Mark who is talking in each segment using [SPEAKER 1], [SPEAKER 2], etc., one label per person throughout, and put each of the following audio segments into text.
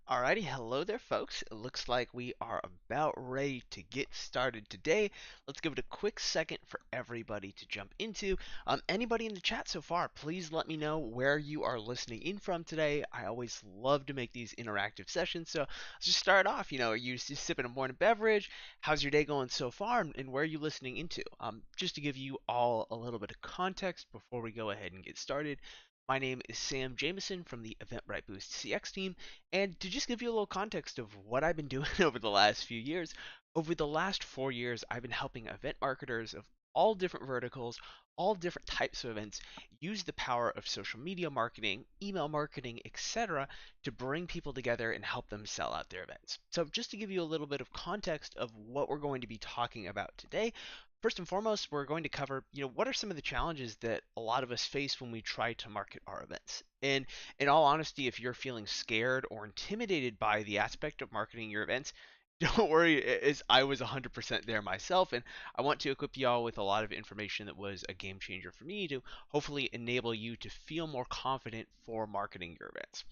[SPEAKER 1] Alrighty, hello there, folks. It looks like we are about ready to get started today. Let's give it a quick second for everybody to jump into. Anybody in the chat so far, please let me know where you are listening in from today. I always love to make these interactive sessions. So let's just start off. Are you just sipping a morning beverage? How's your day going so far? And where are you listening into? Just to give you all a little bit of context before we go ahead and get started. My name is Sam Jameson from the Eventbrite Boost CX team. And to just give you a little context of what I've been doing over the last few years, over the last 4 years, I've been helping event marketers of all different verticals, all different types of events, use the power of social media marketing, email marketing, etc., to bring people together and help them sell out their events. So, just to give you a little bit of context of what we're going to be talking about today, first and foremost, we're going to cover, what are some of the challenges that a lot of us face when we try to market our events. And in all honesty, if you're feeling scared or intimidated by the aspect of marketing your events, don't worry, as I was 100% there myself, and I want to equip y'all with a lot of information that was a game changer for me to hopefully enable you to feel more confident for marketing your events.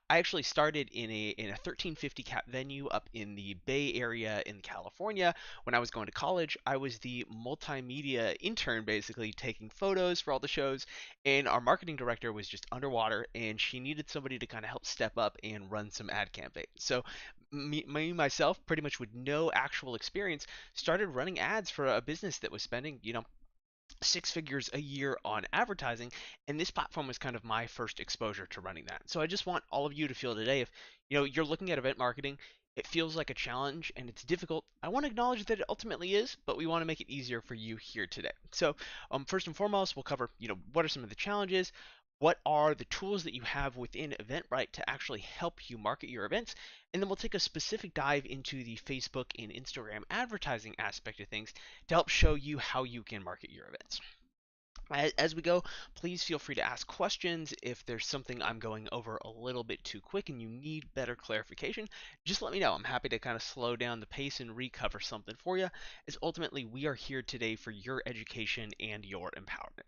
[SPEAKER 1] I actually started in a 1350 cap venue up in the Bay Area in California when I was going to college. I was the multimedia intern, basically taking photos for all the shows, and our marketing director was just underwater, and she needed somebody to kind of help step up and run some ad campaigns. So myself, pretty much with no actual experience, started running ads for a business that was spending, six figures a year on advertising, and this platform was kind of my first exposure to running that. So I just want all of you to feel today, if you're looking at event marketing, it feels like a challenge and it's difficult, I want to acknowledge that it ultimately is, but we want to make it easier for you here today. So first and foremost, we'll cover, what are some of the challenges, what are the tools that you have within Eventbrite to actually help you market your events, and then we'll take a specific dive into the Facebook and Instagram advertising aspect of things to help show you how you can market your events. As we go, please feel free to ask questions. If there's something I'm going over a little bit too quick and you need better clarification, just let me know. I'm happy to kind of slow down the pace and recover something for you, as ultimately we are here today for your education and your empowerment.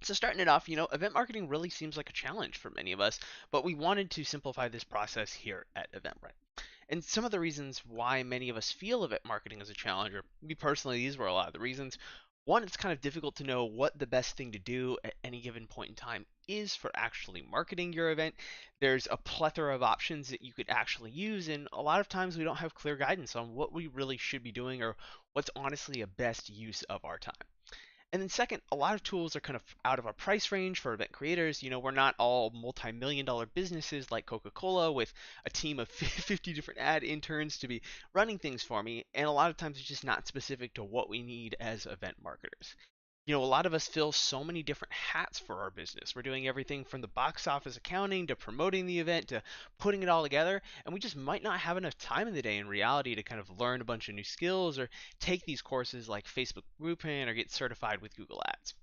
[SPEAKER 1] So starting it off, event marketing really seems like a challenge for many of us, but we wanted to simplify this process here at Eventbrite. And some of the reasons why many of us feel event marketing is a challenge, or me personally, these were a lot of the reasons. One, it's kind of difficult to know what the best thing to do at any given point in time is for actually marketing your event. There's a plethora of options that you could actually use, and a lot of times we don't have clear guidance on what we really should be doing or what's honestly a best use of our time. And then second, a lot of tools are kind of out of our price range for event creators. We're not all multi-million dollar businesses like Coca-Cola with a team of 50 different ad interns to be running things for me. And a lot of times it's just not specific to what we need as event marketers. A lot of us fill so many different hats for our business. We're doing everything from the box office accounting to promoting the event to putting it all together, and we just might not have enough time in the day in reality to kind of learn a bunch of new skills or take these courses like Facebook Groupon or get certified with Google Ads.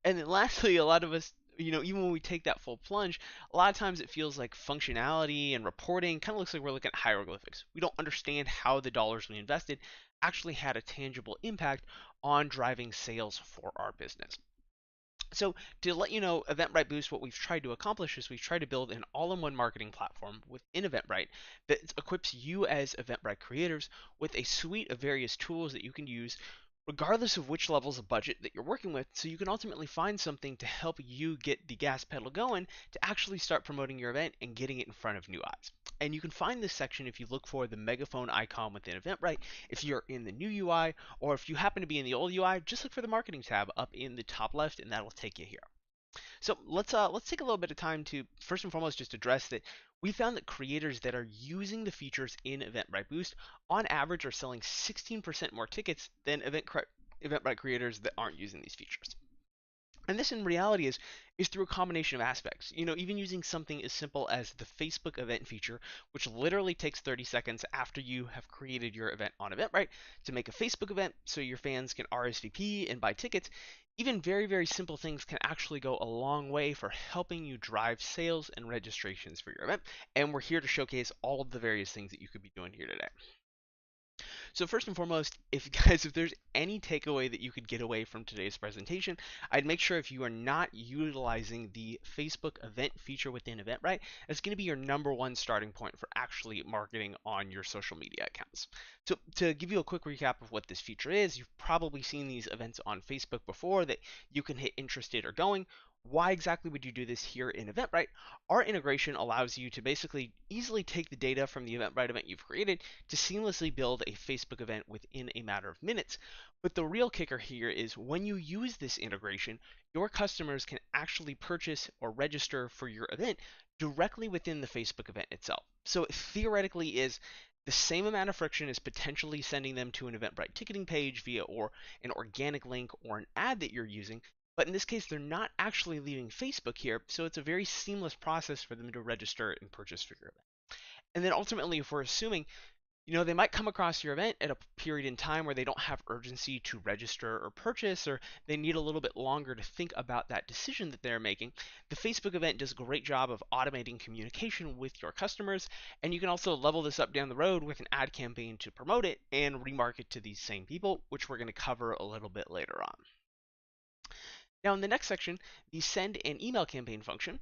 [SPEAKER 1] And then lastly, a lot of us, even when we take that full plunge, a lot of times it feels like functionality and reporting kind of looks like we're looking at hieroglyphics. We don't understand how the dollars we invested actually had a tangible impact on driving sales for our business. So to let you know, Eventbrite Boost, what we've tried to accomplish is we've tried to build an all-in-one marketing platform within Eventbrite that equips you as Eventbrite creators with a suite of various tools that you can use regardless of which levels of budget that you're working with, so you can ultimately find something to help you get the gas pedal going to actually start promoting your event and getting it in front of new eyes. And you can find this section if you look for the megaphone icon within Eventbrite. If you're in the new UI, or if you happen to be in the old UI, just look for the marketing tab up in the top left, and that'll take you here. So let's take a little bit of time to first and foremost just address that we found that creators that are using the features in Eventbrite Boost on average are selling 16% more tickets than Eventbrite creators that aren't using these features. And this in reality is through a combination of aspects. Even using something as simple as the Facebook event feature, which literally takes 30 seconds after you have created your event on Eventbrite to make a Facebook event so your fans can RSVP and buy tickets. Even very, very simple things can actually go a long way for helping you drive sales and registrations for your event. And we're here to showcase all of the various things that you could be doing here today. So first and foremost, if guys, if there's any takeaway that you could get away from today's presentation, I'd make sure if you are not utilizing the Facebook event feature within Eventbrite, it's going to be your number one starting point for actually marketing on your social media accounts. So to give you a quick recap of what this feature is, you've probably seen these events on Facebook before that you can hit interested or going. Why exactly would you do this here in Eventbrite? Our integration allows you to basically easily take the data from the Eventbrite event you've created to seamlessly build a Facebook event within a matter of minutes. But the real kicker here is when you use this integration, your customers can actually purchase or register for your event directly within the Facebook event itself. So it theoretically is the same amount of friction as potentially sending them to an Eventbrite ticketing page via or an organic link or an ad that you're using. But in this case, they're not actually leaving Facebook here, so it's a very seamless process for them to register and purchase for your event. And then ultimately, if we're assuming they might come across your event at a period in time where they don't have urgency to register or purchase, or they need a little bit longer to think about that decision that they're making. The Facebook event does a great job of automating communication with your customers, and you can also level this up down the road with an ad campaign to promote it and remarket to these same people, which we're going to cover a little bit later on. Now, in the next section, the send an email campaign function,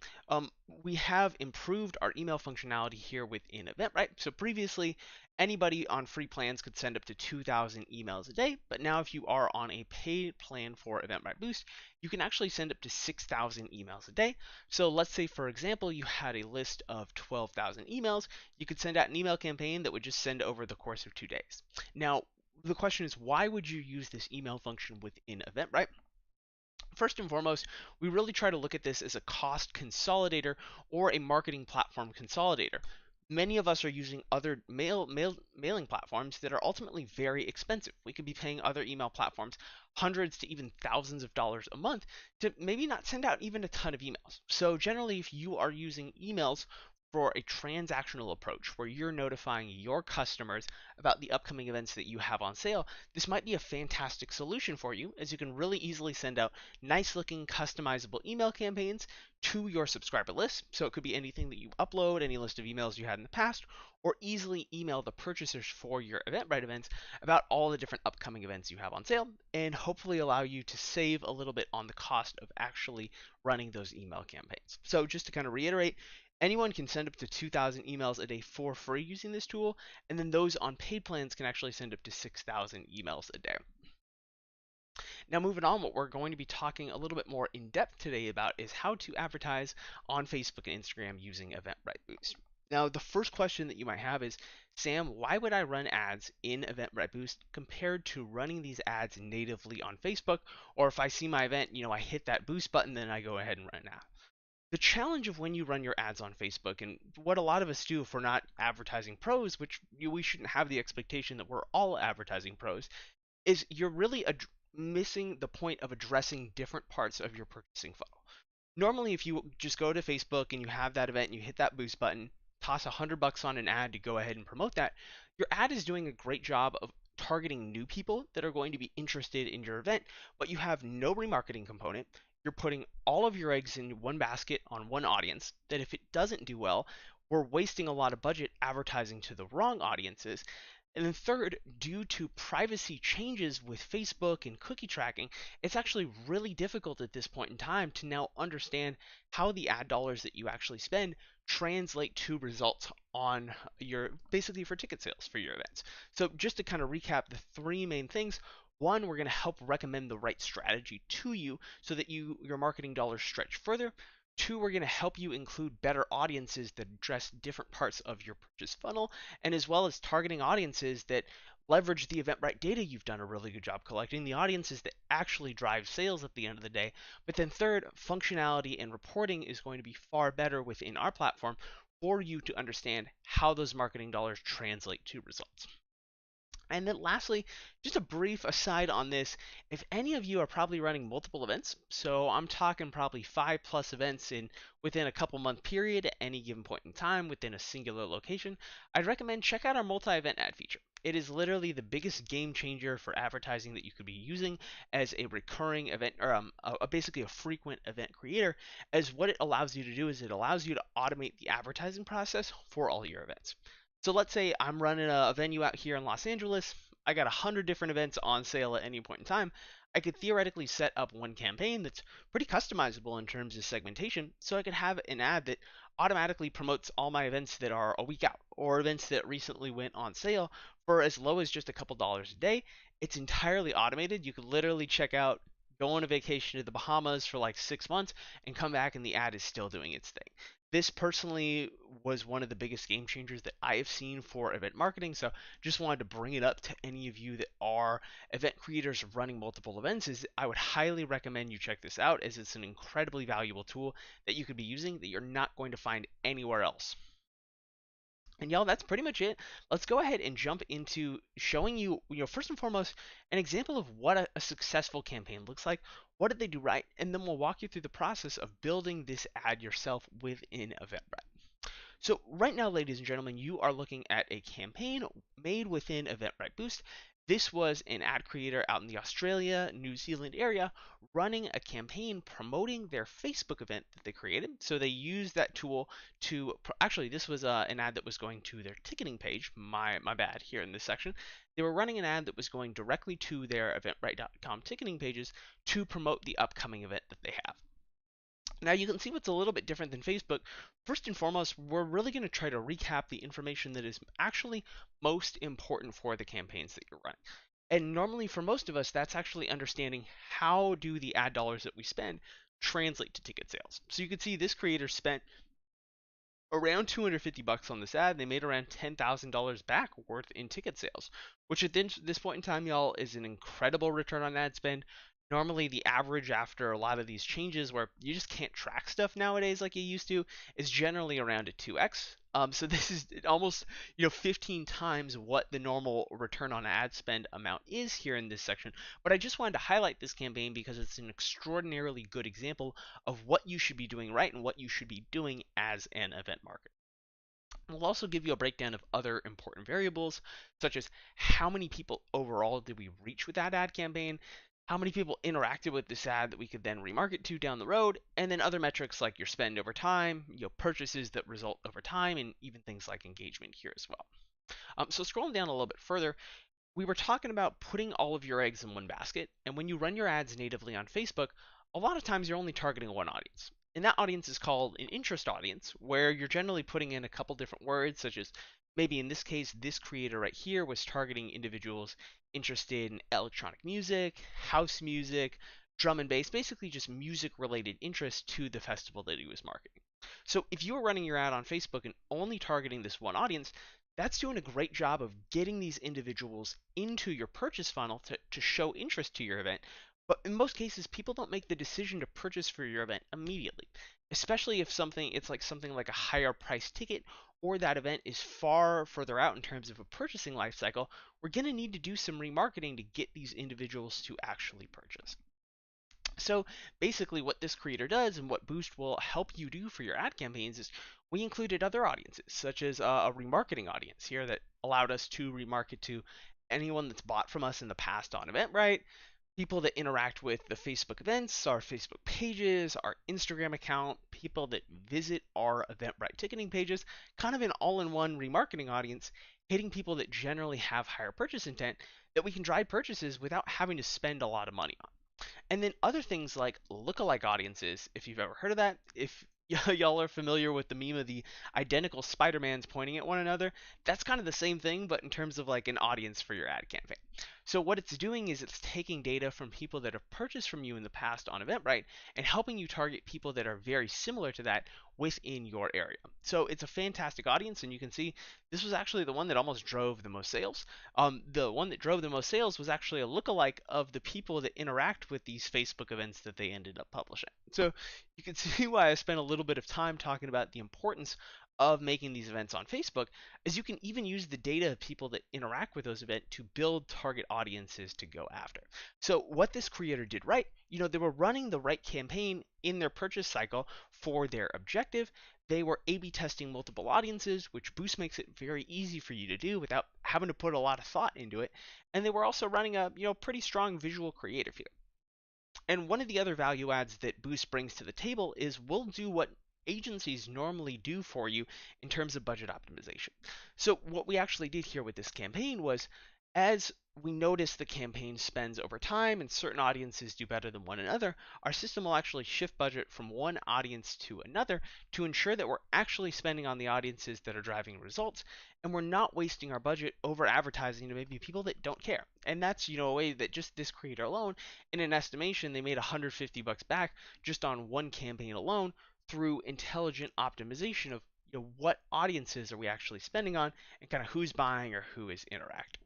[SPEAKER 1] we have improved our email functionality here within Eventbrite. So previously, anybody on free plans could send up to 2,000 emails a day, but now if you are on a paid plan for Eventbrite Boost, you can actually send up to 6,000 emails a day. So let's say, for example, you had a list of 12,000 emails, you could send out an email campaign that would just send over the course of 2 days. Now, the question is, why would you use this email function within Eventbrite? First and foremost, we really try to look at this as a cost consolidator or a marketing platform consolidator. Many of us are using other mailing platforms that are ultimately very expensive. We could be paying other email platforms hundreds to even thousands of dollars a month to maybe not send out even a ton of emails. So generally, if you are using emails for a transactional approach where you're notifying your customers about the upcoming events that you have on sale, this might be a fantastic solution for you, as you can really easily send out nice looking customizable email campaigns to your subscriber list. So it could be anything that you upload, any list of emails you had in the past, or easily email the purchasers for your Eventbrite events about all the different upcoming events you have on sale, and hopefully allow you to save a little bit on the cost of actually running those email campaigns. So just to kind of reiterate, anyone can send up to 2,000 emails a day for free using this tool, and then those on paid plans can actually send up to 6,000 emails a day. Now, moving on, what we're going to be talking a little bit more in depth today about is how to advertise on Facebook and Instagram using Eventbrite Boost. Now, the first question that you might have is, Sam, why would I run ads in Eventbrite Boost compared to running these ads natively on Facebook? Or if I see my event, I hit that boost button, then I go ahead and run an ad. The challenge of when you run your ads on Facebook, and what a lot of us do if we're not advertising pros, which we shouldn't have the expectation that we're all advertising pros, is you're really missing the point of addressing different parts of your purchasing funnel. Normally, if you just go to Facebook and you have that event and you hit that boost button, toss $100 on an ad to go ahead and promote that, your ad is doing a great job of targeting new people that are going to be interested in your event, but you have no remarketing component. You're putting all of your eggs in one basket on one audience that if it doesn't do well, we're wasting a lot of budget advertising to the wrong audiences. And then third, due to privacy changes with Facebook and cookie tracking, it's actually really difficult at this point in time to now understand how the ad dollars that you actually spend translate to results on your basically for ticket sales for your events. So just to kind of recap the three main things. One, we're going to help recommend the right strategy to you so that your marketing dollars stretch further. Two, we're going to help you include better audiences that address different parts of your purchase funnel, and as well as targeting audiences that leverage the Eventbrite data you've done a really good job collecting, the audiences that actually drive sales at the end of the day. But then third, functionality and reporting is going to be far better within our platform for you to understand how those marketing dollars translate to results. And then lastly, just a brief aside on this, if any of you are probably running multiple events, so I'm talking probably 5+ events in within a couple month period at any given point in time within a singular location, I'd recommend check out our multi-event ad feature. It is literally the biggest game changer for advertising that you could be using as a recurring event or basically a frequent event creator, as what it allows you to do is it allows you to automate the advertising process for all your events. So let's say I'm running a venue out here in Los Angeles. I got 100 different events on sale at any point in time. I could theoretically set up one campaign that's pretty customizable in terms of segmentation. So I could have an ad that automatically promotes all my events that are a week out or events that recently went on sale for as low as just a couple dollars a day. It's entirely automated. You could literally check out, go on a vacation to the Bahamas for like 6 months, and come back and the ad is still doing its thing. This personally was one of the biggest game changers that I have seen for event marketing. So just wanted to bring it up to any of you that are event creators running multiple events. Is I would highly recommend you check this out, as it's an incredibly valuable tool that you could be using that you're not going to find anywhere else. And y'all, that's pretty much it. Let's go ahead and jump into showing you, first and foremost, an example of what a successful campaign looks like. What did they do right? And then we'll walk you through the process of building this ad yourself within Eventbrite. So right now, ladies and gentlemen, you are looking at a campaign made within Eventbrite Boost. This was an ad creator out in the Australia, New Zealand area running a campaign promoting their Facebook event that they created. So they used that tool to actually this was an ad that was going to their ticketing page. My bad here in this section. They were running an ad that was going directly to their Eventbrite.com ticketing pages to promote the upcoming event that they have. Now you can see what's a little bit different than Facebook. First and foremost, we're really going to try to recap the information that is actually most important for the campaigns that you're running. And normally for most of us, that's actually understanding how do the ad dollars that we spend translate to ticket sales. So you can see this creator spent around 250 bucks on this ad. They made around $10,000 back worth in ticket sales, which at this point in time, y'all, is an incredible return on ad spend. Normally, the average after a lot of these changes where you just can't track stuff nowadays like you used to is generally around a 2x. So this is almost 15 times what the normal return on ad spend amount is here in this section. But I just wanted to highlight this campaign because it's an extraordinarily good example of what you should be doing right and what you should be doing as an event marketer. We'll also give you a breakdown of other important variables, such as how many people overall did we reach with that ad campaign, how many people interacted with this ad that we could then remarket to down the road, and then other metrics like your spend over time, purchases that result over time, and even things like engagement here as well. So scrolling down a little bit further, we were talking about putting all of your eggs in one basket, and when you run your ads natively on Facebook, a lot of times you're only targeting one audience. And that audience is called an interest audience, where you're generally putting in a couple different words, such as maybe in this case, this creator right here was targeting individuals interested in electronic music, house music, drum and bass, basically just music related interests to the festival that he was marketing. So if you were running your ad on Facebook and only targeting this one audience, that's doing a great job of getting these individuals into your purchase funnel to show interest to your event. But in most cases, people don't make the decision to purchase for your event immediately, especially if something like a higher price ticket or that event is far further out in terms of a purchasing life cycle. We're going to need to do some remarketing to get these individuals to actually purchase. So basically what this creator does and what Boost will help you do for your ad campaigns is we included other audiences, such as a remarketing audience here that allowed us to remarket to anyone that's bought from us in the past on Eventbrite, people that interact with the Facebook events, our Facebook pages, our Instagram account, people that visit our Eventbrite ticketing pages, kind of an all-in-one remarketing audience, hitting people that generally have higher purchase intent that we can drive purchases without having to spend a lot of money on. And then other things like lookalike audiences, if you've ever heard of that, if y'all are familiar with the meme of the identical Spider-Mans pointing at one another, that's kind of the same thing, but in terms of like an audience for your ad campaign. So what it's doing is it's taking data from people that have purchased from you in the past on Eventbrite and helping you target people that are very similar to that within your area. So it's a fantastic audience, and you can see this was actually the one that almost drove the most sales. The one that drove the most sales was actually a lookalike of the people that interact with these Facebook events that they ended up publishing. So you can see why I spent a little bit of time talking about the importance of making these events on Facebook, as you can even use the data of people that interact with those events to build target audiences to go after. So what this creator did right, they were running the right campaign in their purchase cycle for their objective. They were A/B testing multiple audiences, which Boost makes it very easy for you to do without having to put a lot of thought into it. And they were also running a pretty strong visual creative here. And one of the other value adds that Boost brings to the table is we'll do what agencies normally do for you in terms of budget optimization. So what we actually did here with this campaign was, as we notice the campaign spends over time and certain audiences do better than one another, our system will actually shift budget from one audience to another to ensure that we're actually spending on the audiences that are driving results, and we're not wasting our budget over advertising to maybe people that don't care. And that's, a way that just this creator alone, in an estimation, they made $150 back just on one campaign alone through intelligent optimization of, what audiences are we actually spending on and kind of who's buying or who is interacting.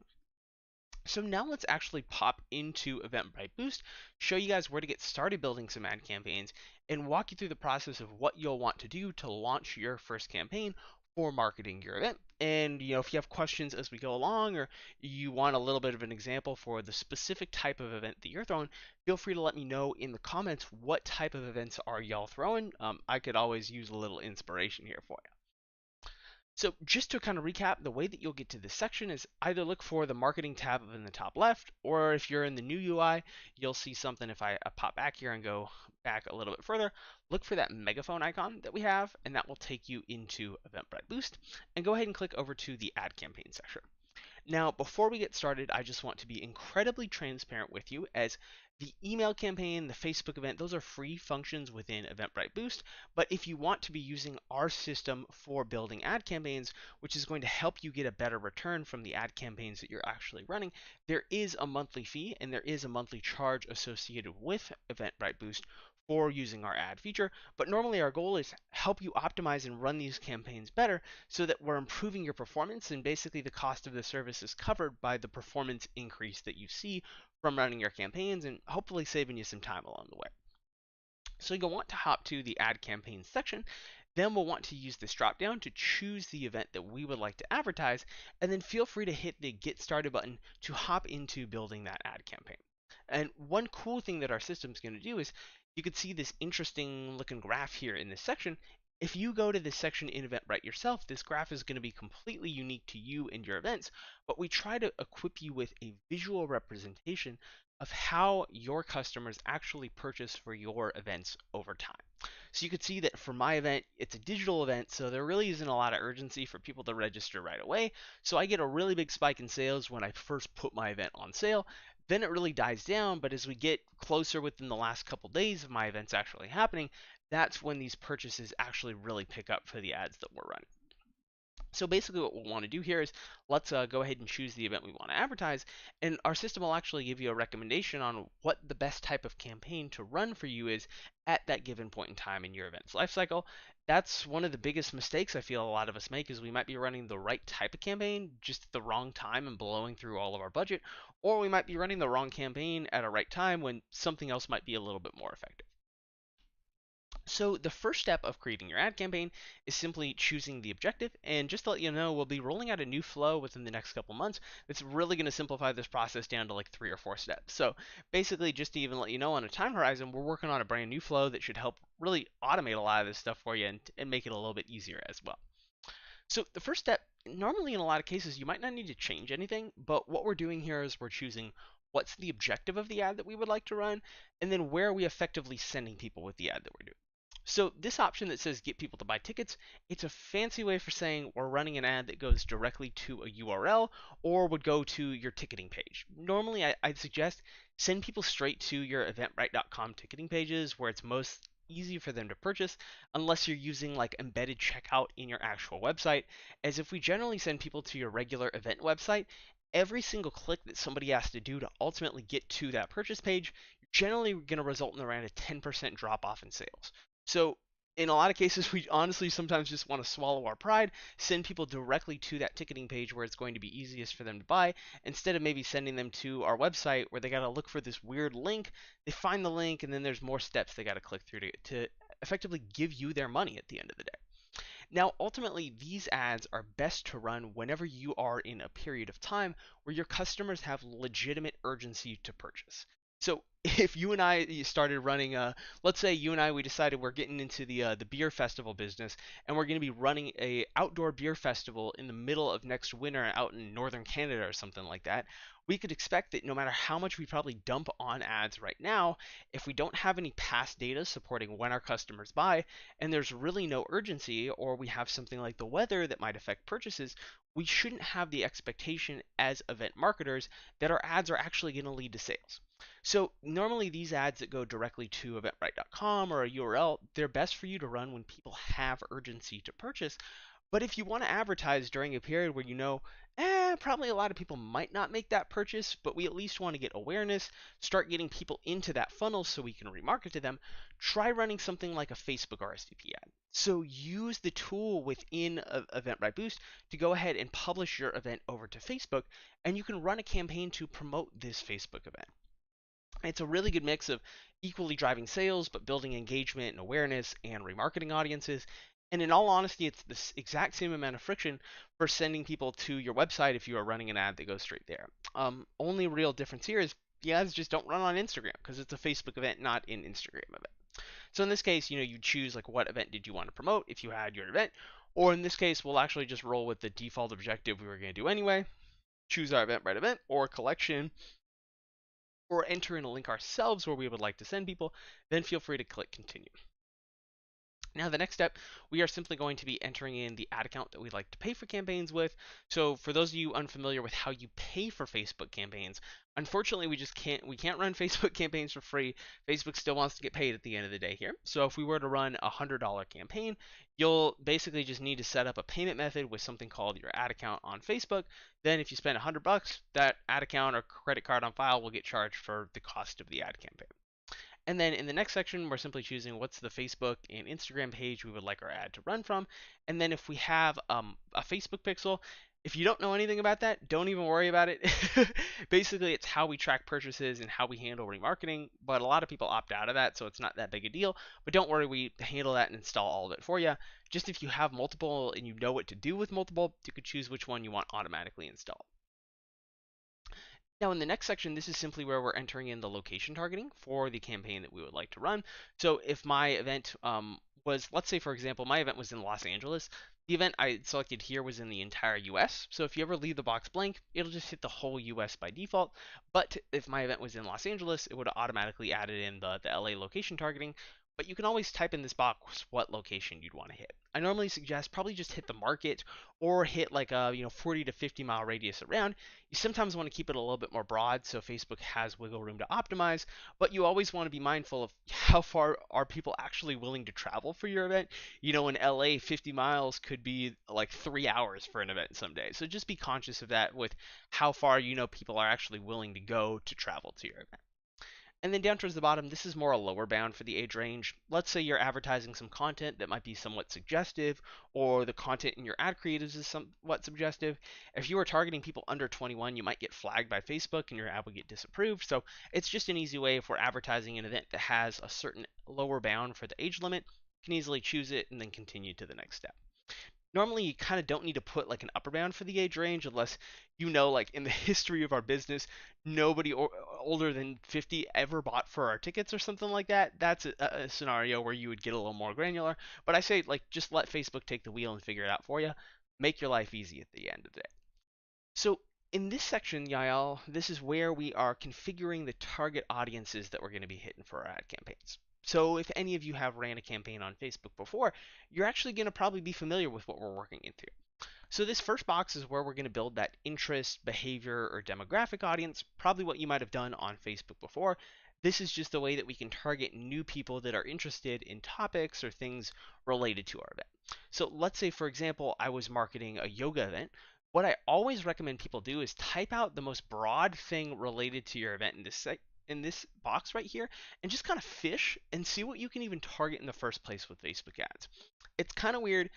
[SPEAKER 1] So now let's actually pop into Eventbrite Boost, show you guys where to get started building some ad campaigns, and walk you through the process of what you'll want to do to launch your first campaign for marketing your event. And if you have questions as we go along, or you want a little bit of an example for the specific type of event that you're throwing, feel free to let me know in the comments what type of events are y'all throwing. I could always use a little inspiration here for you. So just to kind of recap, the way that you'll get to this section is either look for the marketing tab in the top left, or if you're in the new UI, you'll see something. If I pop back here and go back a little bit further, look for that megaphone icon that we have, and that will take you into Eventbrite Boost. And go ahead and click over to the ad campaign section. Now, before we get started, I just want to be incredibly transparent with you, as the email campaign, the Facebook event, those are free functions within Eventbrite Boost. But if you want to be using our system for building ad campaigns, which is going to help you get a better return from the ad campaigns that you're actually running, there is a monthly fee and there is a monthly charge associated with Eventbrite Boost for using our ad feature. But normally our goal is help you optimize and run these campaigns better so that we're improving your performance, and basically the cost of the service is covered by the performance increase that you see from running your campaigns, and hopefully saving you some time along the way. So you'll want to hop to the ad campaign section. Then we'll want to use this drop down to choose the event that we would like to advertise, and then feel free to hit the get started button to hop into building that ad campaign. And one cool thing that our system's going to do is, you can see this interesting looking graph here in this section. If you go to this section in Eventbrite yourself, this graph is going to be completely unique to you and your events, but we try to equip you with a visual representation of how your customers actually purchase for your events over time. So you can see that for my event, it's a digital event, so there really isn't a lot of urgency for people to register right away. So I get a really big spike in sales when I first put my event on sale. Then it really dies down, but as we get closer within the last couple days of my events actually happening, that's when these purchases actually really pick up for the ads that we're running. So basically what we'll want to do here is, let's go ahead and choose the event we want to advertise, and our system will actually give you a recommendation on what the best type of campaign to run for you is at that given point in time in your event's lifecycle. That's one of the biggest mistakes I feel a lot of us make, is we might be running the right type of campaign just at the wrong time and blowing through all of our budget, or we might be running the wrong campaign at a right time when something else might be a little bit more effective. So the first step of creating your ad campaign is simply choosing the objective. And just to let you know, we'll be rolling out a new flow within the next couple months that's really going to simplify this process down to like 3 or 4 steps. So basically, just to even let you know on a time horizon, we're working on a brand new flow that should help really automate a lot of this stuff for you, and make it a little bit easier as well. So the first step, normally in a lot of cases, you might not need to change anything, but what we're doing here is we're choosing what's the objective of the ad that we would like to run, and then where are we effectively sending people with the ad that we're doing. So this option that says get people to buy tickets, it's a fancy way for saying we're running an ad that goes directly to a URL or would go to your ticketing page. Normally, I'd suggest send people straight to your eventbrite.com ticketing pages, where it's most easy for them to purchase, unless you're using like embedded checkout in your actual website. As if we generally send people to your regular event website, every single click that somebody has to do to ultimately get to that purchase page, generally going to result in around a 10% drop off in sales. So in a lot of cases, we honestly sometimes just want to swallow our pride, send people directly to that ticketing page where it's going to be easiest for them to buy, instead of maybe sending them to our website where they got to look for this weird link. They find the link, and then there's more steps they got to click through to effectively give you their money at the end of the day. Now, ultimately, these ads are best to run whenever you are in a period of time where your customers have legitimate urgency to purchase. So if you and I started running, let's say you and I, we decided we're getting into the beer festival business, and we're going to be running a outdoor beer festival in the middle of next winter out in northern Canada or something like that. we could expect that no matter how much we probably dump on ads right now, if we don't have any past data supporting when our customers buy, and there's really no urgency, or we have something like the weather that might affect purchases, we shouldn't have the expectation as event marketers that our ads are actually going to lead to sales. So normally these ads that go directly to eventbrite.com or a URL, they're best for you to run when people have urgency to purchase. But if you want to advertise during a period where you know, probably a lot of people might not make that purchase, but we at least want to get awareness, start getting people into that funnel so we can remarket to them, try running something like a Facebook RSVP ad. So use the tool within Eventbrite Boost to go ahead and publish your event over to Facebook, and you can run a campaign to promote this Facebook event. It's a really good mix of equally driving sales, but building engagement and awareness and remarketing audiences. And in all honesty, it's the exact same amount of friction for sending people to your website if you are running an ad that goes straight there. Only real difference here is the ads just don't run on Instagram because it's a Facebook event, not an Instagram event. So in this case, you choose like what event did you want to promote if you had your event, or in this case, we'll actually just roll with the default objective we were going to do anyway. Choose our Eventbrite event or collection, or enter in a link ourselves where we would like to send people, then feel free to click continue. Now, the next step, we are simply going to be entering in the ad account that we'd like to pay for campaigns with. So for those of you unfamiliar with how you pay for Facebook campaigns, unfortunately, we can't run Facebook campaigns for free. Facebook still wants to get paid at the end of the day here. So if we were to run a $100 campaign, you'll basically just need to set up a payment method with something called your ad account on Facebook. Then if you spend $100, that ad account or credit card on file will get charged for the cost of the ad campaign. And then in the next section, we're simply choosing what's the Facebook and Instagram page we would like our ad to run from. And then if we have a Facebook pixel, if you don't know anything about that, don't even worry about it. Basically, it's how we track purchases and how we handle remarketing, but a lot of people opt out of that, so it's not that big a deal. But don't worry, we handle that and install all of it for you. Just if you have multiple and you know what to do with multiple, you could choose which one you want automatically installed. Now in the next section, this is simply where we're entering in the location targeting for the campaign that we would like to run. So if my event was, let's say for example, my event was in Los Angeles, the event I selected here was in the entire US. So if you ever leave the box blank, it'll just hit the whole US by default. But if my event was in Los Angeles, it would have automatically added in the LA location targeting. But you can always type in this box what location you'd want to hit. I normally suggest probably just hit the market or hit like a 40 to 50 mile radius around. You sometimes want to keep it a little bit more broad so Facebook has wiggle room to optimize, but you always want to be mindful of how far are people actually willing to travel for your event. In LA, 50 miles could be like 3 hours for an event someday. So just be conscious of that with how far people are actually willing to go to travel to your event. And then down towards the bottom, this is more a lower bound for the age range. Let's say you're advertising some content that might be somewhat suggestive, or the content in your ad creatives is somewhat suggestive. If you are targeting people under 21, you might get flagged by Facebook and your ad will get disapproved. So it's just an easy way if we're advertising an event that has a certain lower bound for the age limit, you can easily choose it and then continue to the next step. Normally you kind of don't need to put like an upper bound for the age range unless like in the history of our business nobody older than 50 ever bought for our tickets or something like that. That's a scenario where you would get a little more granular, but I say like just let Facebook take the wheel and figure it out for you. Make your life easy at the end of the day. So in this section, Yael, this is where we are configuring the target audiences that we're going to be hitting for our ad campaigns. So if any of you have ran a campaign on Facebook before, you're actually going to probably be familiar with what we're working into. So this first box is where we're going to build that interest, behavior, or demographic audience, probably what you might have done on Facebook before. This is just a way that we can target new people that are interested in topics or things related to our event. So let's say, for example, I was marketing a yoga event. What I always recommend people do is type out the most broad thing related to your event in this box right here and just kind of fish and see what you can even target in the first place with Facebook ads. It's kind of weird.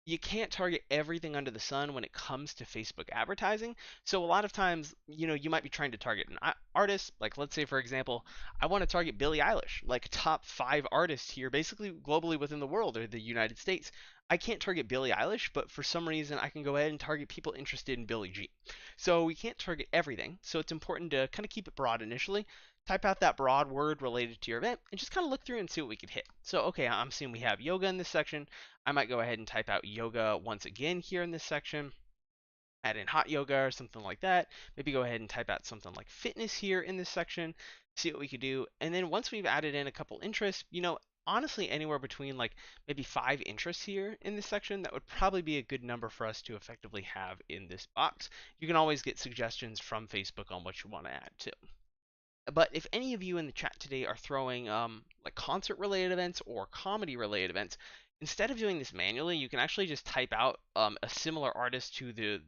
[SPEAKER 1] You can't target everything under the sun when it comes to Facebook advertising. So a lot of times, you might be trying to target an artist. Like let's say, for example, I want to target Billie Eilish, like top 5 artists here, basically globally within the world or the United States. I can't target Billie Eilish, but for some reason I can go ahead and target people interested in Billie Jean. So we can't target everything. So it's important to kind of keep it broad initially. Type out that broad word related to your event and just kind of look through and see what we can hit. So, okay, I'm seeing we have yoga in this section. I might go ahead and type out yoga once again here in this section. add in hot yoga or something like that. Maybe go ahead and type out something like fitness here in this section, see what we could do. And then once we've added in a couple interests, honestly, anywhere between like maybe 5 interests here in this section, that would probably be a good number for us to effectively have in this box. You can always get suggestions from Facebook on what you want to add too. But if any of you in the chat today are throwing like concert related events or comedy related events, instead of doing this manually, you can actually just type out a similar artist to the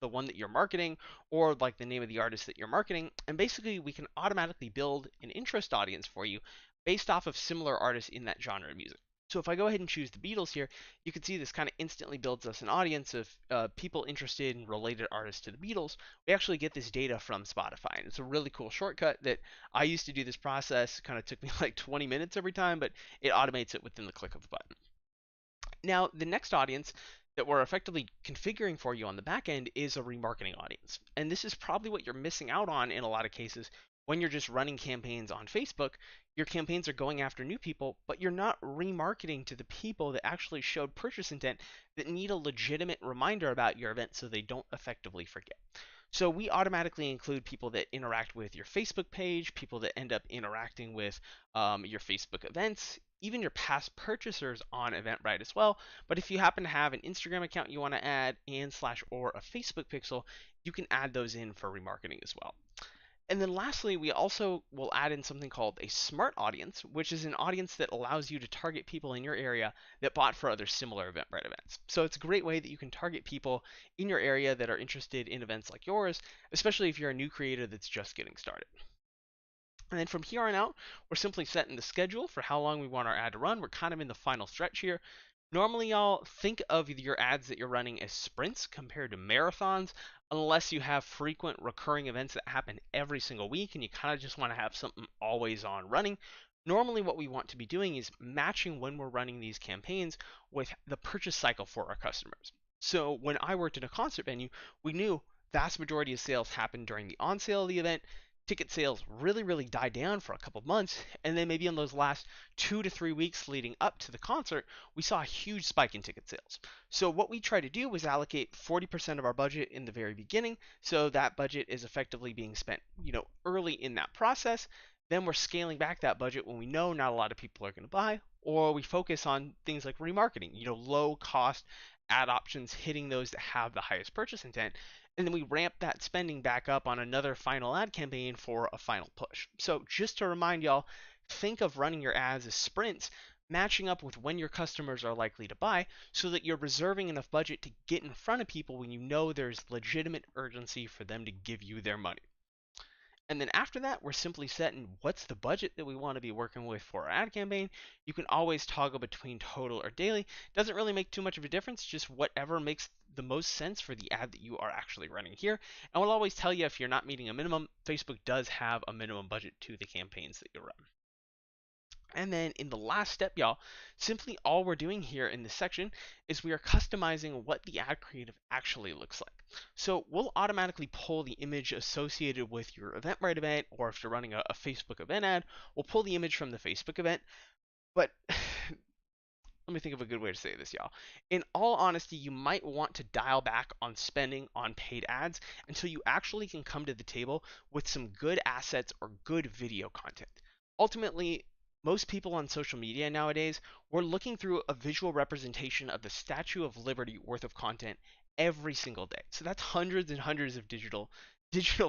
[SPEAKER 1] one that you're marketing, or like the name of the artist that you're marketing, and basically we can automatically build an interest audience for you based off of similar artists in that genre of music. So if I go ahead and choose the Beatles here, you can see this kind of instantly builds us an audience of people interested in related artists to the Beatles. We actually get this data from Spotify, and it's a really cool shortcut that I used to do this process. It kind of took me like 20 minutes every time, but it automates it within the click of a button. Now, the next audience that we're effectively configuring for you on the back end is a remarketing audience. And this is probably what you're missing out on in a lot of cases when you're just running campaigns on Facebook. Your campaigns are going after new people, but you're not remarketing to the people that actually showed purchase intent that need a legitimate reminder about your event so they don't effectively forget. So we automatically include people that interact with your Facebook page, people that end up interacting with your Facebook events, even your past purchasers on Eventbrite as well. But if you happen to have an Instagram account you want to add and slash or a Facebook pixel, you can add those in for remarketing as well. And then lastly, we also will add in something called a smart audience, which is an audience that allows you to target people in your area that bought for other similar Eventbrite events. So it's a great way that you can target people in your area that are interested in events like yours, especially if you're a new creator that's just getting started. And then from here on out, we're simply setting the schedule for how long we want our ad to run. We're kind of in the final stretch here. Normally, y'all, think of your ads that you're running as sprints compared to marathons, unless you have frequent recurring events that happen every single week and you kind of just want to have something always on running. Normally, what we want to be doing is matching when we're running these campaigns with the purchase cycle for our customers. So when I worked in a concert venue, we knew vast majority of sales happened during the on sale of the event. Ticket sales really died down for a couple of months, and then maybe in those last 2 to 3 weeks leading up to the concert, we saw a huge spike in ticket sales. So what we try to do was allocate 40% of our budget in the very beginning, so that budget is effectively being spent, early in that process. Then we're scaling back that budget when we know not a lot of people are going to buy, or we focus on things like remarketing, low cost ad options, hitting those that have the highest purchase intent, and then we ramp that spending back up on another final ad campaign for a final push. So just to remind y'all, think of running your ads as sprints, matching up with when your customers are likely to buy so that you're reserving enough budget to get in front of people when you know there's legitimate urgency for them to give you their money. And then after that, we're simply setting what's the budget that we want to be working with for our ad campaign. You can always toggle between total or daily. Doesn't really make too much of a difference, just whatever makes the most sense for the ad that you are actually running here. And we'll always tell you if you're not meeting a minimum, Facebook does have a minimum budget to the campaigns that you run. And then in the last step, y'all, simply all we're doing here in this section is we are customizing what the ad creative actually looks like. So we'll automatically pull the image associated with your Eventbrite event, or if you're running a Facebook event ad, we'll pull the image from the Facebook event. But let me think of a good way to say this, y'all. In all honesty, you might want to dial back on spending on paid ads until you actually can come to the table with some good assets or good video content. Ultimately, most people on social media nowadays, we're looking through a visual representation of the Statue of Liberty worth of content every single day. So that's hundreds and hundreds of digital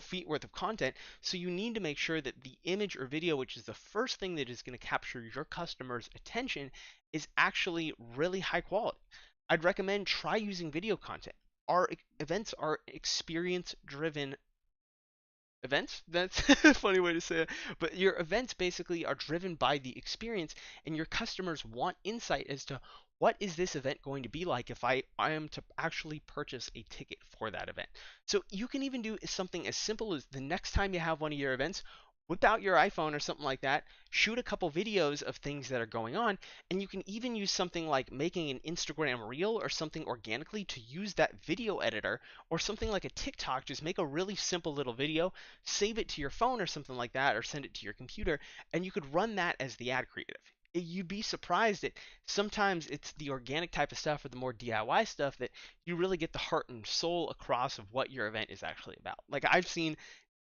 [SPEAKER 1] feet worth of content. So you need to make sure that the image or video, which is the first thing that is going to capture your customer's attention, is actually really high quality. I'd recommend try using video content. Our events are experience driven events. That's a funny way to say it. But your events basically are driven by the experience, and your customers want insight as to what is this event going to be like if I am to actually purchase a ticket for that event. So you can even do something as simple as the next time you have one of your events, whip out your iPhone or something like that, shoot a couple videos of things that are going on, and you can even use something like making an Instagram reel or something organically to use that video editor, or something like a TikTok. Just make a really simple little video, save it to your phone or something like that, or send it to your computer, and you could run that as the ad creative. you'd be surprised that sometimes it's the organic type of stuff or the more DIY stuff that you really get the heart and soul across of what your event is actually about. Like I've seen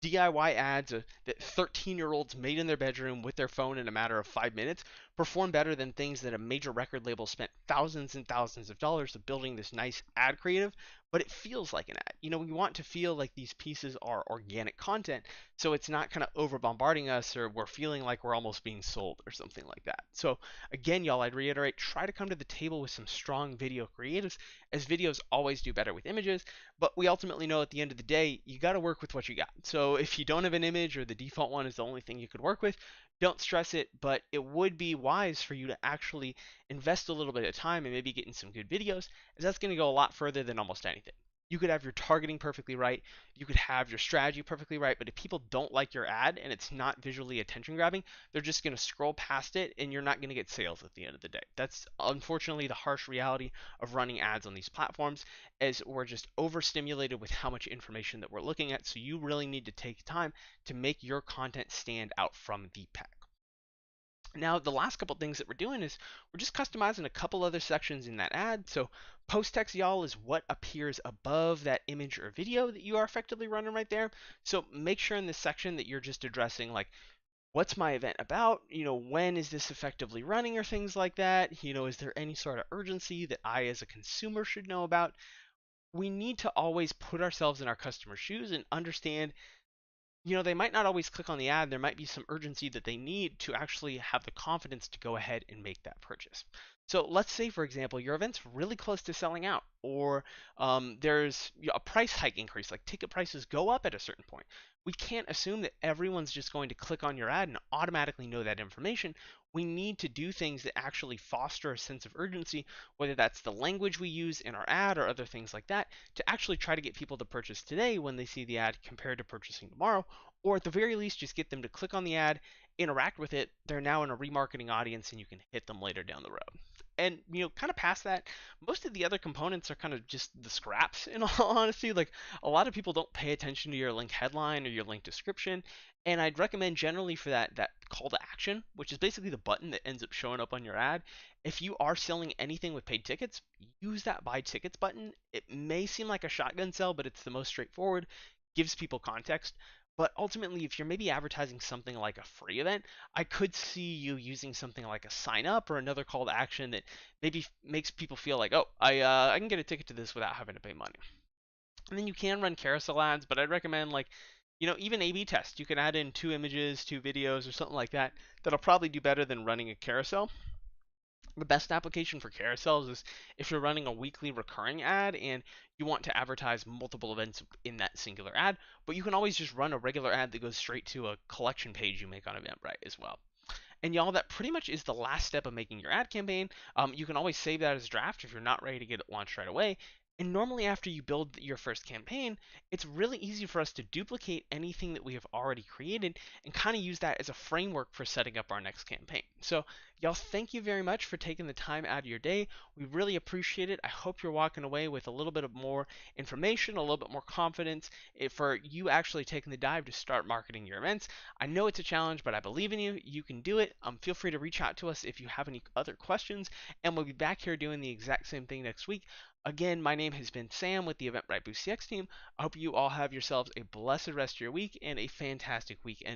[SPEAKER 1] DIY ads that 13-year-olds made in their bedroom with their phone in a matter of 5 minutes perform better than things that a major record label spent thousands and thousands of dollars of building this nice ad creative, but it feels like an ad. We want to feel like these pieces are organic content, so it's not kind of over bombarding us or we're feeling like we're almost being sold or something like that. So again, y'all, I'd reiterate, try to come to the table with some strong video creatives, as videos always do better with images, but we ultimately know at the end of the day, you got to work with what you got. So if you don't have an image or the default one is the only thing you could work with, don't stress it, but it would be wise for you to actually invest a little bit of time and maybe get in some good videos, as that's going to go a lot further than almost anything. You could have your targeting perfectly right, you could have your strategy perfectly right, but if people don't like your ad and it's not visually attention grabbing, they're just going to scroll past it and you're not going to get sales at the end of the day. That's unfortunately the harsh reality of running ads on these platforms, as we're just overstimulated with how much information that we're looking at. So you really need to take time to make your content stand out from the pack. Now, the last couple things that we're doing is we're just customizing a couple other sections in that ad. So post text, y'all, is what appears above that image or video that you are effectively running right there. So make sure in this section that you're just addressing like, what's my event about? When is this effectively running or things like that? Is there any sort of urgency that I as a consumer should know about? We need to always put ourselves in our customer's shoes and understand, they might not always click on the ad. There might be some urgency that they need to actually have the confidence to go ahead and make that purchase. So let's say, for example, your event's really close to selling out, or there's a price hike increase, like ticket prices go up at a certain point. We can't assume that everyone's just going to click on your ad and automatically know that information. We need to do things that actually foster a sense of urgency, whether that's the language we use in our ad or other things like that, to actually try to get people to purchase today when they see the ad compared to purchasing tomorrow, or at the very least, just get them to click on the ad, interact with it. They're now in a remarketing audience and you can hit them later down the road. And kind of past that, most of the other components are kind of just the scraps, in all honesty. Like, a lot of people don't pay attention to your link headline or your link description, and I'd recommend generally for that call to action, which is basically the button that ends up showing up on your ad. If you are selling anything with paid tickets, use that buy tickets button. It may seem like a shotgun sell, but it's the most straightforward, gives people context. But ultimately, if you're maybe advertising something like a free event, I could see you using something like a sign up or another call to action that maybe makes people feel like, oh, I can get a ticket to this without having to pay money. And then you can run carousel ads, but I'd recommend, like, even A/B test. You can add in 2 images, 2 videos, or something like that. That'll probably do better than running a carousel. The best application for carousels is if you're running a weekly recurring ad and you want to advertise multiple events in that singular ad, but you can always just run a regular ad that goes straight to a collection page you make on Eventbrite as well. And y'all, that pretty much is the last step of making your ad campaign. You can always save that as a draft if you're not ready to get it launched right away. And normally, after you build your first campaign, it's really easy for us to duplicate anything that we have already created and kind of use that as a framework for setting up our next campaign. So, y'all, thank you very much for taking the time out of your day. We really appreciate it. I hope you're walking away with a little bit of more information, a little bit more confidence for you actually taking the dive to start marketing your events. I know it's a challenge, but I believe in you. You can do it. Feel free to reach out to us if you have any other questions, and we'll be back here doing the exact same thing next week. Again, my name has been Sam with the Eventbrite Boost CX team. I hope you all have yourselves a blessed rest of your week and a fantastic weekend.